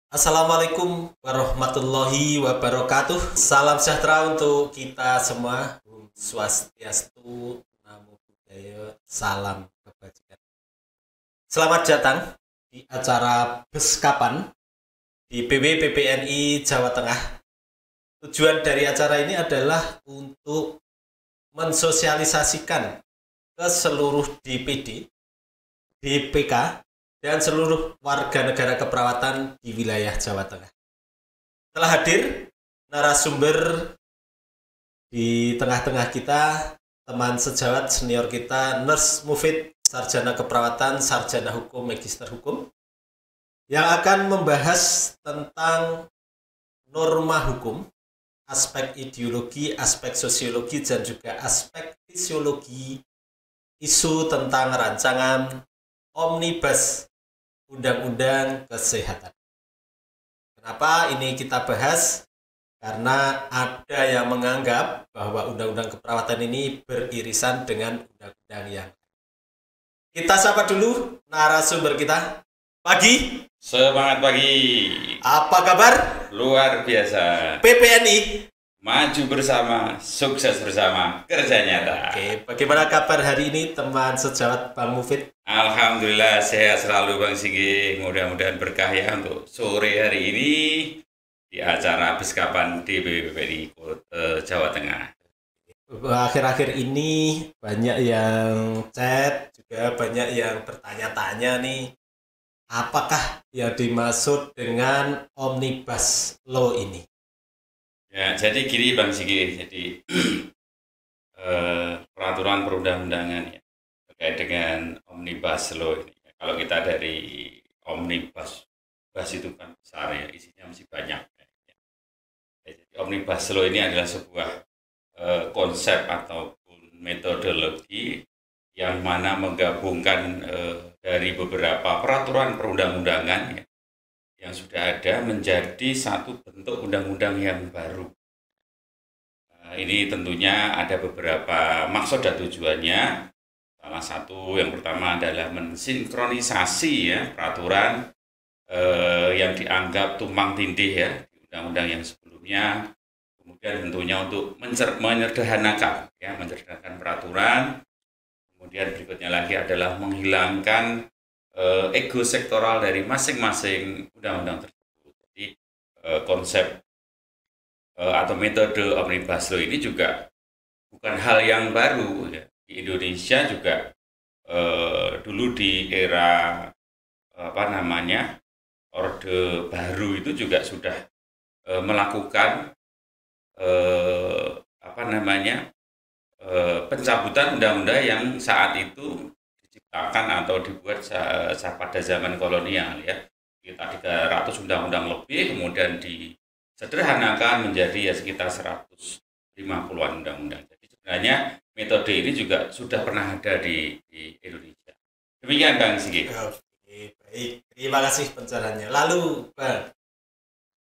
Assalamualaikum warahmatullahi wabarakatuh. Salam sejahtera untuk kita semua. Om Swastiastu, Namo Buddhaya, salam kebajikan. Selamat datang di acara Beskapan di PWPPNI Jawa Tengah. Tujuan dari acara ini adalah untuk mensosialisasikan ke seluruh DPD, DPK, dan seluruh warga negara keperawatan di wilayah Jawa Tengah. Telah hadir narasumber di tengah-tengah kita, teman sejawat senior kita, Nurse Mufid, sarjana keperawatan, sarjana hukum, magister hukum, yang akan membahas tentang norma hukum, aspek ideologi, aspek sosiologi, dan juga aspek fisiologi isu tentang rancangan Omnibus Undang-Undang Kesehatan. Kenapa ini kita bahas? Karena ada yang menganggap bahwa Undang-Undang Keperawatan ini beririsan dengan undang-undang yang lain. Kita sapa dulu narasumber kita. Pagi. Semangat pagi. Apa kabar? Luar biasa. PPNI. Maju bersama, sukses bersama, kerja nyata. Oke, bagaimana kabar hari ini teman sejawat Bang Mufid? Alhamdulillah sehat selalu Bang Sigi. Mudah-mudahan berkah ya untuk sore hari ini di acara Beskapan DPPPNI Jawa Tengah. Akhir-akhir ini banyak yang chat, juga banyak yang bertanya-tanya nih, apakah yang dimaksud dengan Omnibus Law ini? Ya, jadi gini Bang Sigi, jadi peraturan perundang-undangan ya terkait dengan Omnibus Law ini. Kalau kita dari Omnibus itu kan besar ya, isinya masih banyak. Ya. Jadi Omnibus Law ini adalah sebuah konsep ataupun metodologi yang mana menggabungkan dari beberapa peraturan perundang-undangan ya, yang sudah ada menjadi satu bentuk undang-undang yang baru. Ini tentunya ada beberapa maksud dan tujuannya. Salah satu yang pertama adalah mensinkronisasi ya peraturan yang dianggap tumpang tindih ya di undang-undang yang sebelumnya. Kemudian tentunya untuk menyederhanakan peraturan. Kemudian berikutnya lagi adalah menghilangkan ego sektoral dari masing-masing undang-undang tersebut. Jadi konsep atau metode Omnibus Law ini juga bukan hal yang baru ya. Di Indonesia juga dulu di era Orde Baru itu juga sudah melakukan pencabutan undang-undang yang saat itu diciptakan atau dibuat pada zaman kolonial ya. Kita 300 undang-undang lebih kemudian disederhanakan menjadi ya sekitar 150-an undang-undang. Jadi sebenarnya metode ini juga sudah pernah ada di Indonesia. Demikian Bang Sigi. Oke, baik. Terima kasih pencerahannya. Lalu, Bang,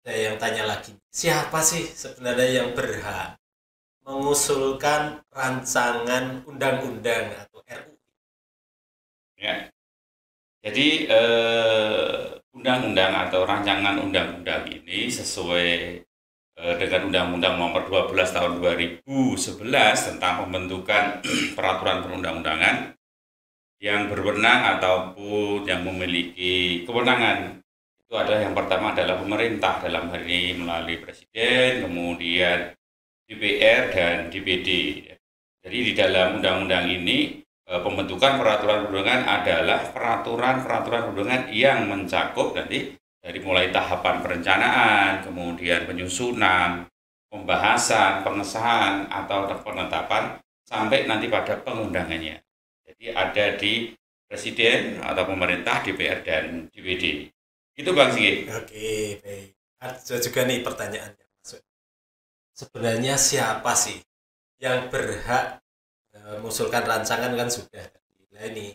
ada yang tanya lagi. Siapa sih sebenarnya yang berhak mengusulkan rancangan undang-undang atau RUU? Ya. Jadi undang-undang atau rancangan undang-undang ini sesuai dengan Undang-Undang Nomor 12 Tahun 2011 tentang pembentukan peraturan perundang-undangan yang berwenang ataupun yang memiliki kewenangan. Itu adalah yang pertama adalah pemerintah dalam hal ini melalui Presiden, kemudian DPR dan DPD. Jadi di dalam undang-undang ini pembentukan peraturan perundang-undangan adalah peraturan perundang-undangan yang mencakup nanti dari mulai tahapan perencanaan, kemudian penyusunan, pembahasan, pengesahan atau penetapan sampai nanti pada pengundangannya. Jadi ada di Presiden atau pemerintah, DPR dan DPD. Itu Bang Sigi. Oke, baik. Ada juga nih pertanyaannya. Sebenarnya siapa sih yang berhak mengusulkan rancangan kan sudah. Nah ini.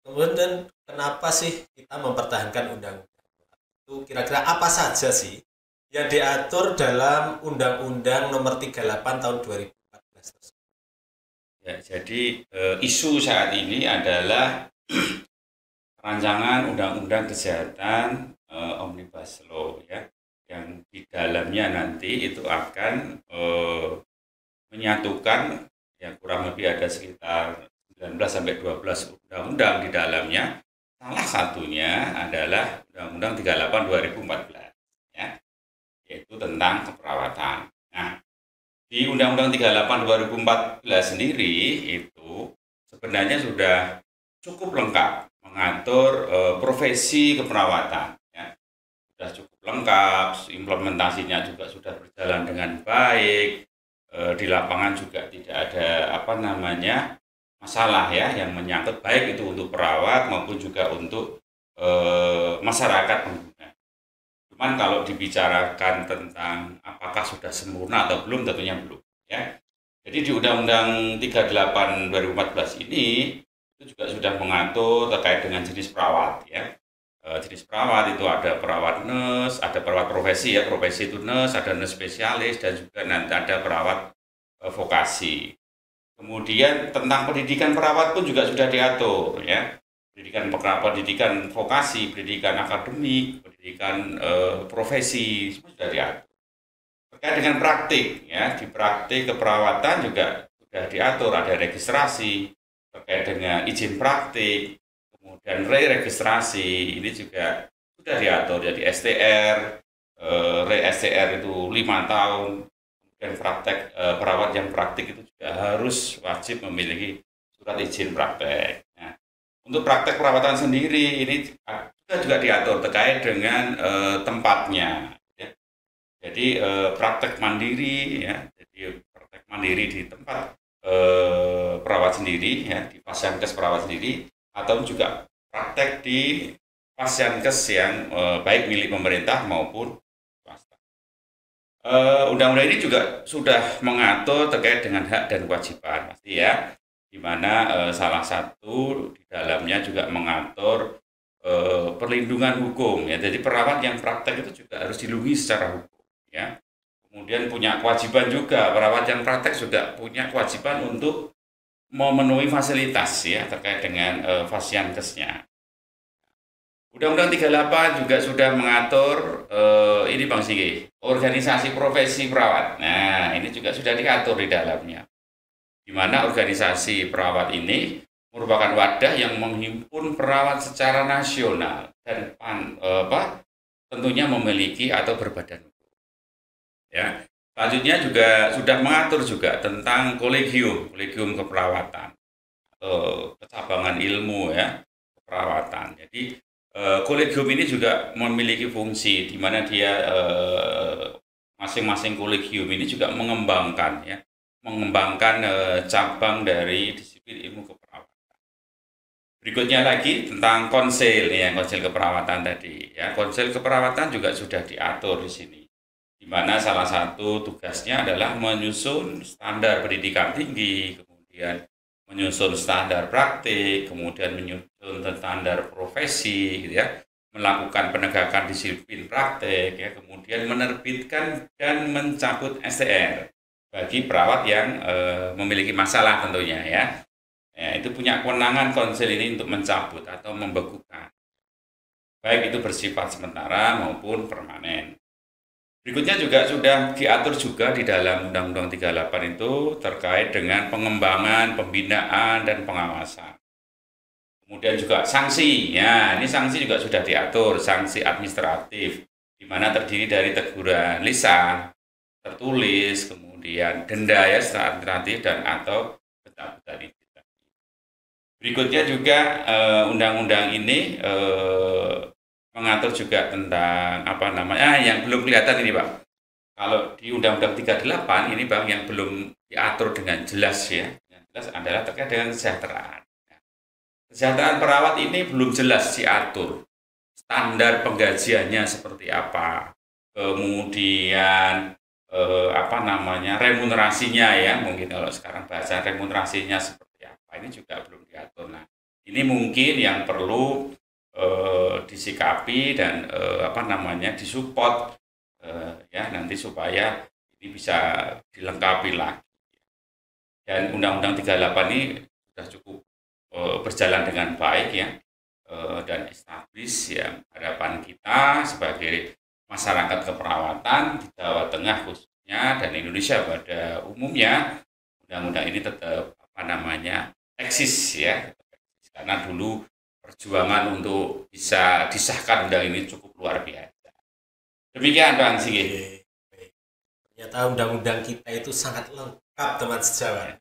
Kemudian kenapa sih kita mempertahankan undang-undang? Itu kira-kira apa saja sih yang diatur dalam Undang-Undang Nomor 38 Tahun 2014 tersebut? Ya, jadi isu saat ini adalah rancangan Undang-Undang Kesehatan Omnibus Law ya, yang di dalamnya nanti itu akan menyatukan yang kurang lebih ada sekitar 19 sampai 12 undang-undang di dalamnya. Salah satunya adalah Undang-Undang 38 2014 ya, yaitu tentang keperawatan. Nah, di Undang-Undang 38 2014 sendiri itu sebenarnya sudah cukup lengkap mengatur profesi keperawatan ya. Sudah cukup lengkap, implementasinya juga sudah berjalan dengan baik. Di lapangan juga tidak ada masalah ya yang menyangkut baik itu untuk perawat maupun juga untuk masyarakat pengguna. Cuman kalau dibicarakan tentang apakah sudah sempurna atau belum, tentunya belum ya. Jadi di Undang-Undang 38 2014 ini itu juga sudah mengatur terkait dengan jenis perawat ya. Jenis perawat itu ada perawat nurse, ada perawat profesi ya, profesi itu nurse, ada nurse spesialis, dan juga nanti ada perawat vokasi. Kemudian tentang pendidikan perawat pun juga sudah diatur ya. Pendidikan vokasi, pendidikan akademik, pendidikan profesi semua sudah diatur. Terkait dengan praktik ya, di praktik keperawatan juga sudah diatur, ada registrasi terkait dengan izin praktik, kemudian re-registrasi ini juga sudah diatur. Jadi STR, re-STR itu 5 tahun, dan praktek perawat yang praktik itu juga harus wajib memiliki surat izin praktek. Nah, untuk praktek perawatan sendiri ini juga diatur terkait dengan tempatnya. Ya. Jadi praktek mandiri ya, jadi praktek mandiri di tempat perawat sendiri ya, di Pasyankes perawat sendiri, atau juga praktek di Pasyankes yang baik milik pemerintah maupun swasta. Undang-undang ini juga sudah mengatur terkait dengan hak dan kewajiban pasti ya, di mana salah satu di dalamnya juga mengatur perlindungan hukum ya. Jadi perawat yang praktek itu juga harus dilindungi secara hukum ya. Kemudian punya kewajiban juga, perawat yang praktek juga punya kewajiban untuk memenuhi fasilitas ya terkait dengan Pasyankesnya. Undang-Undang 38 juga sudah mengatur ini Bang Sigi, organisasi profesi perawat. Nah, ini juga sudah diatur di dalamnya. Di mana organisasi perawat ini merupakan wadah yang menghimpun perawat secara nasional dan tentunya memiliki atau berbadan hukum. Ya. Selanjutnya juga sudah mengatur juga tentang kolegium keperawatan atau kecabangan ilmu ya keperawatan. Jadi kolegium ini juga memiliki fungsi di mana dia masing-masing kolegium ini juga mengembangkan cabang dari disiplin ilmu keperawatan. Berikutnya lagi tentang konsel ya, konsel keperawatan tadi ya. Konsel keperawatan juga sudah diatur di sini, di mana salah satu tugasnya adalah menyusun standar pendidikan tinggi, kemudian menyusun standar praktik, kemudian menyusun standar profesi, gitu ya, melakukan penegakan disiplin praktik, ya, kemudian menerbitkan dan mencabut STR bagi perawat yang memiliki masalah tentunya ya. Ya, itu punya kewenangan konsel ini untuk mencabut atau membekukan, baik itu bersifat sementara maupun permanen. Berikutnya juga sudah diatur juga di dalam Undang-Undang 38 itu terkait dengan pengembangan, pembinaan, dan pengawasan. Kemudian juga sanksi, ya ini sanksi juga sudah diatur, sanksi administratif, di mana terdiri dari teguran lisan, tertulis, kemudian denda ya secara administratif dan atau pencabutan izin. Berikutnya juga undang-undang ini mengatur juga tentang yang belum kelihatan ini Pak. Kalau di Undang-Undang 38 ini Bang yang belum diatur dengan jelas ya, yang jelas adalah terkait dengan kesejahteraan. Kesejahteraan perawat ini belum jelas diatur. Standar penggajiannya seperti apa, kemudian remunerasinya ya, mungkin kalau sekarang bahasa remunerasinya seperti apa, ini juga belum diatur. Nah, ini mungkin yang perlu disikapi dan disupport ya nanti supaya ini bisa dilengkapi lagi. Dan Undang-Undang 38 ini sudah cukup berjalan dengan baik ya, dan habis ya. Harapan kita sebagai masyarakat keperawatan di Jawa Tengah khususnya dan Indonesia pada umumnya, undang-undang ini tetap eksis ya, karena dulu perjuangan untuk bisa disahkan undang ini cukup luar biasa. Demikian Bang Singgih. Ternyata undang-undang kita itu sangat lengkap teman sejawat.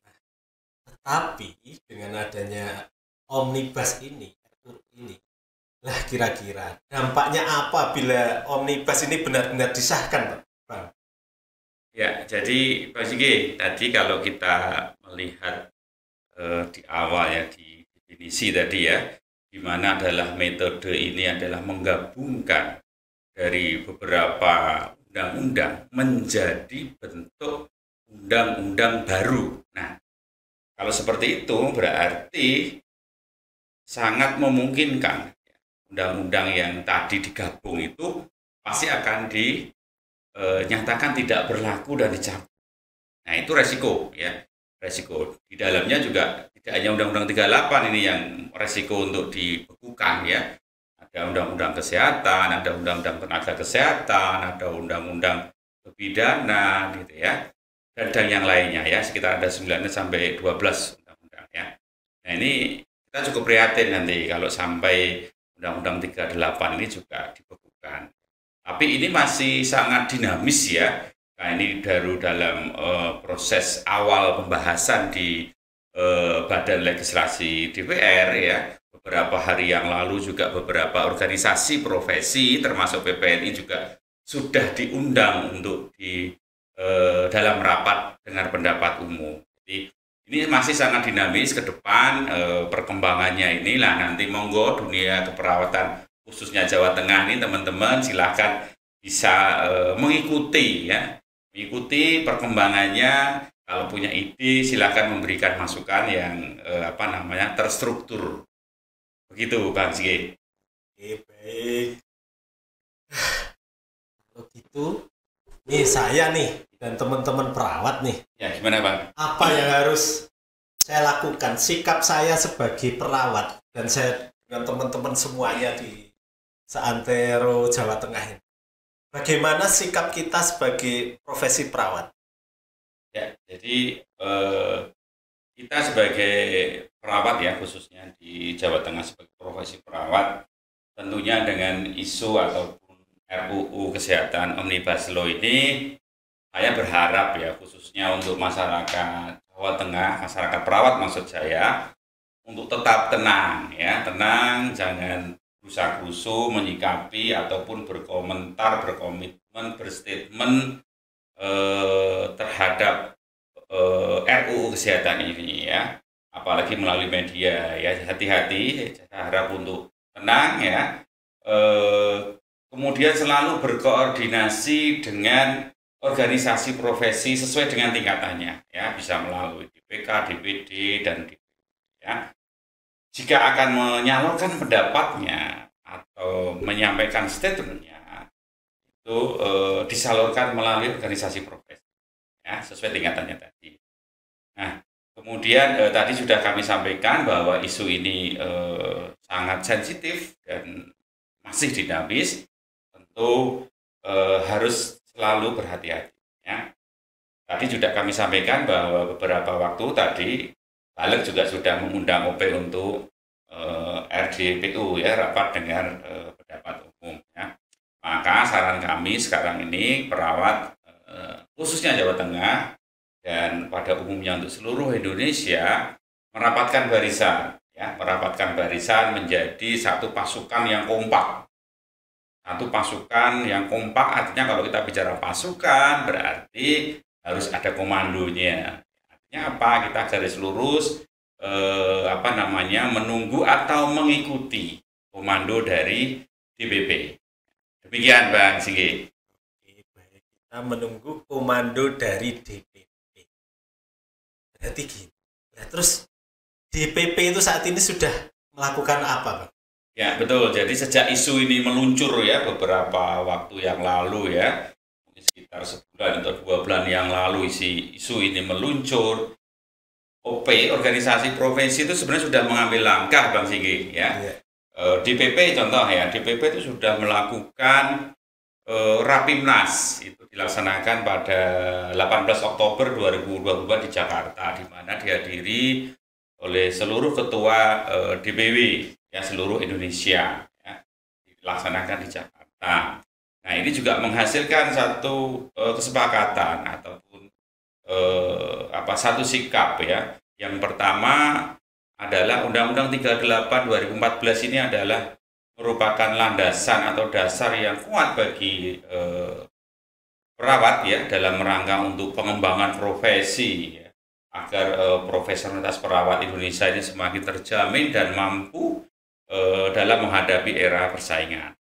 Tetapi dengan adanya omnibus ini, lah kira-kira dampaknya apa bila omnibus ini benar-benar disahkan, Bang? Ya, jadi Bang Singgih, tadi kalau kita melihat di awal ya, di definisi tadi ya, di mana adalah metode ini adalah menggabungkan dari beberapa undang-undang menjadi bentuk undang-undang baru. Nah, kalau seperti itu berarti sangat memungkinkan undang-undang yang tadi digabung itu pasti akan dinyatakan tidak berlaku dan dicabut. Nah, itu resiko ya. Resiko di dalamnya juga tidak hanya Undang-Undang 38 ini yang resiko untuk dibekukan ya. Ada Undang-Undang Kesehatan, ada Undang-Undang Tenaga Kesehatan, ada Undang-Undang Pidana gitu ya. Dan yang lainnya ya, sekitar ada 9 sampai 12 undang-undang ya. Nah, ini kita cukup prihatin nanti kalau sampai Undang-Undang 38 ini juga dibekukan. Tapi ini masih sangat dinamis ya. Nah, ini baru dalam proses awal pembahasan di Badan Legislasi DPR ya. Beberapa hari yang lalu juga beberapa organisasi profesi termasuk PPNI juga sudah diundang untuk di dalam rapat dengar pendapat umum. Jadi ini masih sangat dinamis ke depan perkembangannya inilah nanti monggo dunia keperawatan khususnya Jawa Tengah ini teman-teman silahkan bisa mengikuti ya. Mengikuti perkembangannya, kalau punya ide silakan memberikan masukan yang terstruktur. Begitu Bang Singgih. Oke, baik. Kalau gitu, nih saya nih dan teman-teman perawat nih. Ya, gimana Bang? Apa yang harus saya lakukan? Sikap saya sebagai perawat dan saya dengan teman-teman semuanya di seantero Jawa Tengah ini. Bagaimana sikap kita sebagai profesi perawat? Ya, jadi kita sebagai perawat ya khususnya di Jawa Tengah sebagai profesi perawat tentunya dengan isu ataupun RUU Kesehatan Omnibus Law ini saya berharap ya khususnya untuk masyarakat Jawa Tengah, masyarakat perawat maksud saya untuk tetap tenang ya, tenang, jangan rusak-rusuh menyikapi ataupun berkomentar, berkomitmen, berstatement terhadap RUU Kesehatan ini ya, apalagi melalui media ya, hati-hati, saya harap untuk tenang ya, kemudian selalu berkoordinasi dengan organisasi profesi sesuai dengan tingkatannya ya, bisa melalui DPK, DPD dan ya. Jika akan menyalurkan pendapatnya atau menyampaikan statementnya itu disalurkan melalui organisasi profesi ya, sesuai tingkatannya tadi. Nah, kemudian tadi sudah kami sampaikan bahwa isu ini sangat sensitif dan masih dinamis, tentu harus selalu berhati-hati ya. Tadi sudah kami sampaikan bahwa beberapa waktu tadi Balik juga sudah mengundang OP untuk RDPU ya, rapat dengar pendapat umum ya. Maka saran kami sekarang ini perawat khususnya Jawa Tengah dan pada umumnya untuk seluruh Indonesia merapatkan barisan ya, merapatkan barisan menjadi satu pasukan yang kompak. Satu pasukan yang kompak artinya kalau kita bicara pasukan berarti harus ada komandonya. Apa kita garis lurus menunggu atau mengikuti komando dari DPP. Demikian Bang Singgih. Kita menunggu komando dari DPP. Berarti gitu. Ya, terus DPP itu saat ini sudah melakukan apa, Bang? Ya betul. Jadi sejak isu ini meluncur ya beberapa waktu yang lalu ya, sekitar sebulan atau 2 bulan yang lalu isu ini meluncur, OP organisasi profesi itu sebenarnya sudah mengambil langkah Bang Singgih ya. DPP contoh ya, DPP itu sudah melakukan Rapimnas, itu dilaksanakan pada 18 Oktober 2022 di Jakarta, di mana dihadiri oleh seluruh ketua DPW ya seluruh Indonesia ya, dilaksanakan di Jakarta. Nah, ini juga menghasilkan satu kesepakatan ataupun satu sikap ya. Yang pertama adalah Undang-Undang 38 2014 ini adalah merupakan landasan atau dasar yang kuat bagi perawat ya dalam rangka untuk pengembangan profesi ya, agar profesionalitas perawat Indonesia ini semakin terjamin dan mampu dalam menghadapi era persaingan.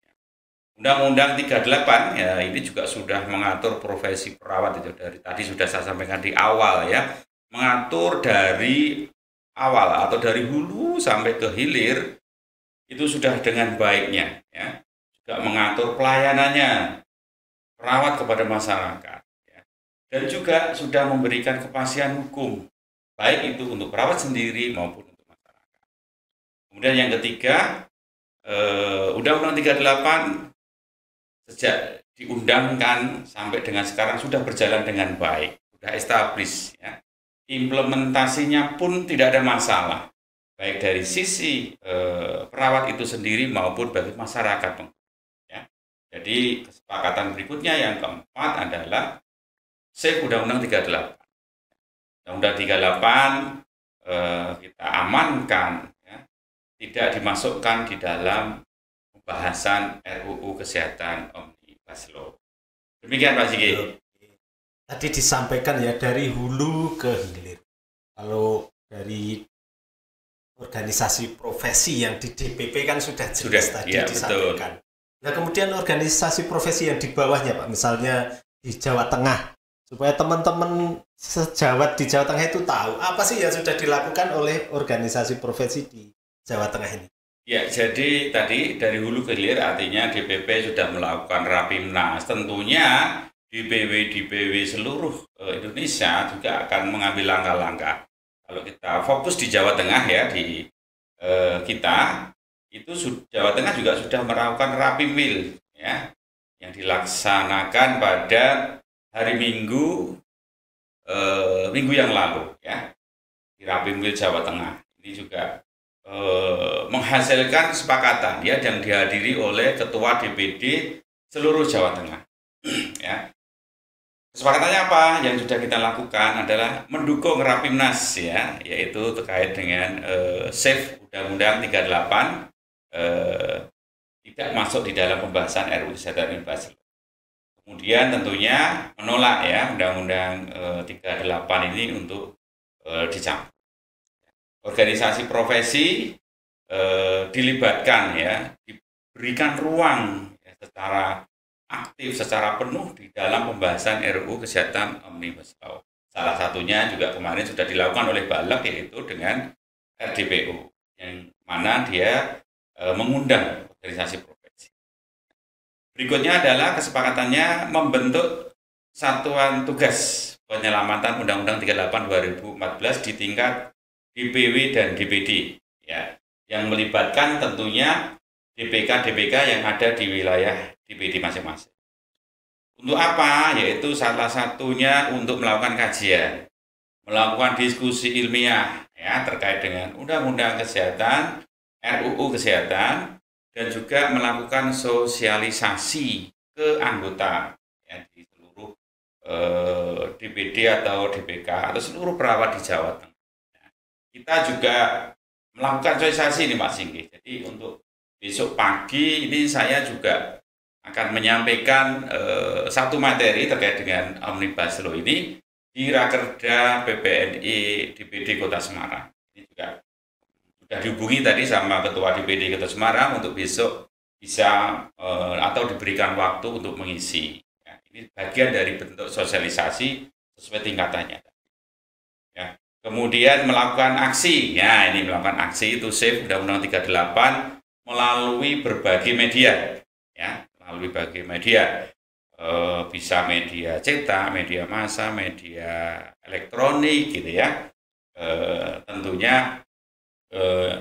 Undang-Undang 38 ya ini juga sudah mengatur profesi perawat itu dari tadi sudah saya sampaikan di awal ya, mengatur dari awal atau dari hulu sampai ke hilir itu sudah dengan baiknya ya, juga mengatur pelayanannya perawat kepada masyarakat ya. Dan juga sudah memberikan kepastian hukum baik itu untuk perawat sendiri maupun untuk masyarakat. Kemudian yang ketiga, Undang-Undang 38 sejak diundangkan sampai dengan sekarang sudah berjalan dengan baik, sudah established ya. Implementasinya pun tidak ada masalah, baik dari sisi perawat itu sendiri maupun bagi masyarakat. Ya. Jadi kesepakatan berikutnya yang keempat adalah save Undang-Undang 38. Undang-Undang 38 kita amankan, ya, tidak dimasukkan di dalam pembahasan RUU Kesehatan Omnibus Law. Demikian Pak Sigi. Tadi disampaikan ya dari hulu ke hilir. Kalau dari organisasi profesi yang di DPP kan sudah jelas tadi ya, disampaikan. Betul. Nah kemudian organisasi profesi yang di bawahnya Pak, misalnya di Jawa Tengah, supaya teman-teman sejawat di Jawa Tengah itu tahu apa sih yang sudah dilakukan oleh organisasi profesi di Jawa Tengah ini. Ya, jadi tadi dari hulu ke hilir artinya DPP sudah melakukan Rapimnas. Tentunya DPW seluruh Indonesia juga akan mengambil langkah-langkah. Kalau kita fokus di Jawa Tengah ya, di kita itu Jawa Tengah juga sudah melakukan Rapimil ya, yang dilaksanakan pada hari Minggu yang lalu ya, di Rapimil Jawa Tengah. Ini juga menghasilkan kesepakatan ya yang dihadiri oleh Ketua DPD seluruh Jawa Tengah. Ya. Kesepakatannya apa? Yang sudah kita lakukan adalah mendukung Rapimnas ya, yaitu terkait dengan save Undang-Undang 38 tidak masuk di dalam pembahasan RUU Kesehatan Omnibus Law. Kemudian tentunya menolak ya Undang-Undang 38 ini untuk dicabut. Organisasi profesi dilibatkan ya, diberikan ruang ya, secara aktif, secara penuh di dalam pembahasan RUU Kesehatan Omnibus Law. Salah satunya juga kemarin sudah dilakukan oleh Balek, yaitu dengan RDPU, yang mana dia mengundang organisasi profesi. Berikutnya adalah kesepakatannya membentuk satuan tugas penyelamatan Undang-Undang 38 2014 di tingkat DPW dan DPD ya, yang melibatkan tentunya DPK yang ada di wilayah DPD masing-masing. Untuk apa? Yaitu salah satunya untuk melakukan kajian, melakukan diskusi ilmiah ya terkait dengan Undang-Undang Kesehatan, RUU Kesehatan, dan juga melakukan sosialisasi ke anggota ya, di seluruh DPD atau DPK atau seluruh perawat di Jawa Tengah. Kita juga melakukan sosialisasi ini Pak Singgi. Jadi untuk besok pagi ini saya juga akan menyampaikan satu materi terkait dengan Omnibus Law ini di Rakerda PPNI DPD Kota Semarang. Ini juga sudah dihubungi tadi sama Ketua DPD Kota Semarang untuk besok bisa atau diberikan waktu untuk mengisi. Ya, ini bagian dari bentuk sosialisasi sesuai tingkatannya. Ya. Kemudian melakukan aksi, ya ini melakukan aksi itu save Undang-Undang 38 melalui berbagai media, ya melalui berbagai media, bisa media cetak, media massa, media elektronik, gitu ya. Tentunya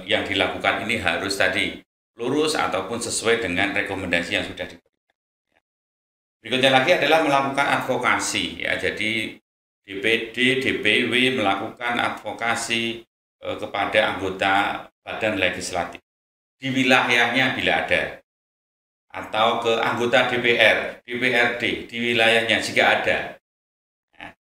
yang dilakukan ini harus tadi lurus ataupun sesuai dengan rekomendasi yang sudah diberikan. Berikutnya lagi adalah melakukan advokasi ya. Jadi DPD, DPW melakukan advokasi kepada anggota badan legislatif di wilayahnya bila ada, atau ke anggota DPR, DPRD di wilayahnya jika ada. Nah,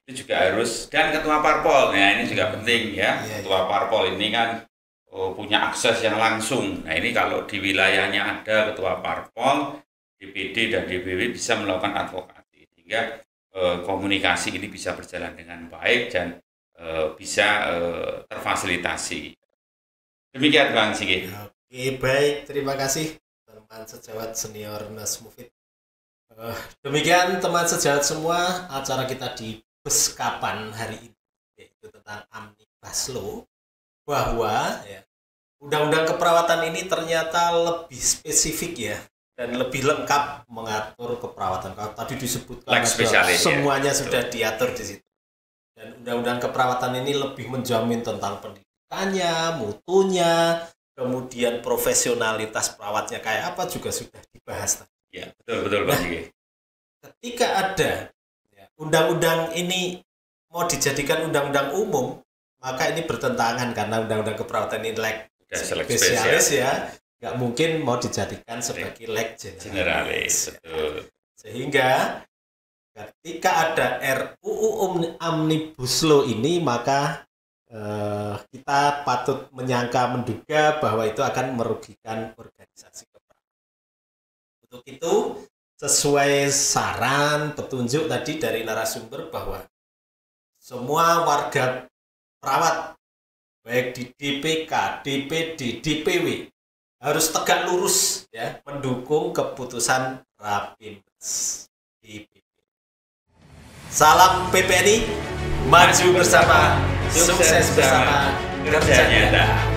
itu juga harus, dan ketua parpol. Nah, ini juga penting ya. Ketua parpol ini kan punya akses yang langsung. Nah, ini kalau di wilayahnya ada ketua parpol, DPD dan DPW bisa melakukan advokasi sehingga komunikasi ini bisa berjalan dengan baik dan bisa terfasilitasi. Demikian Bang Sigi. Oke, baik, terima kasih teman sejawat senior Nas Mufid. Demikian teman sejawat semua, acara kita di Beskapan hari ini, yaitu tentang Omnibus Law, bahwa ya, undang-undang keperawatan ini ternyata lebih spesifik ya, dan lebih lengkap mengatur keperawatan. Kalau tadi disebutkan semuanya ya, sudah diatur di situ. Dan undang-undang keperawatan ini lebih menjamin tentang pendidikannya, mutunya, kemudian profesionalitas perawatnya kayak apa juga sudah dibahas tadi. Ya, betul Pak Sigi. Ketika ada ya, undang-undang ini mau dijadikan undang-undang umum, maka ini bertentangan karena undang-undang keperawatan ini spesialis ya, nggak mungkin mau dijadikan sebagai leg generalis. Betul. Sehingga ketika ada RUU Omnibus Law ini, maka kita patut menduga bahwa itu akan merugikan organisasi keperawatan. Untuk itu, sesuai saran petunjuk tadi dari narasumber bahwa semua warga perawat, baik di DPK, DPD, DPW, harus tegak lurus ya mendukung keputusan Rapimnas DPP. Salam PPNI, maju bersama, sukses bersama, kerja nyata.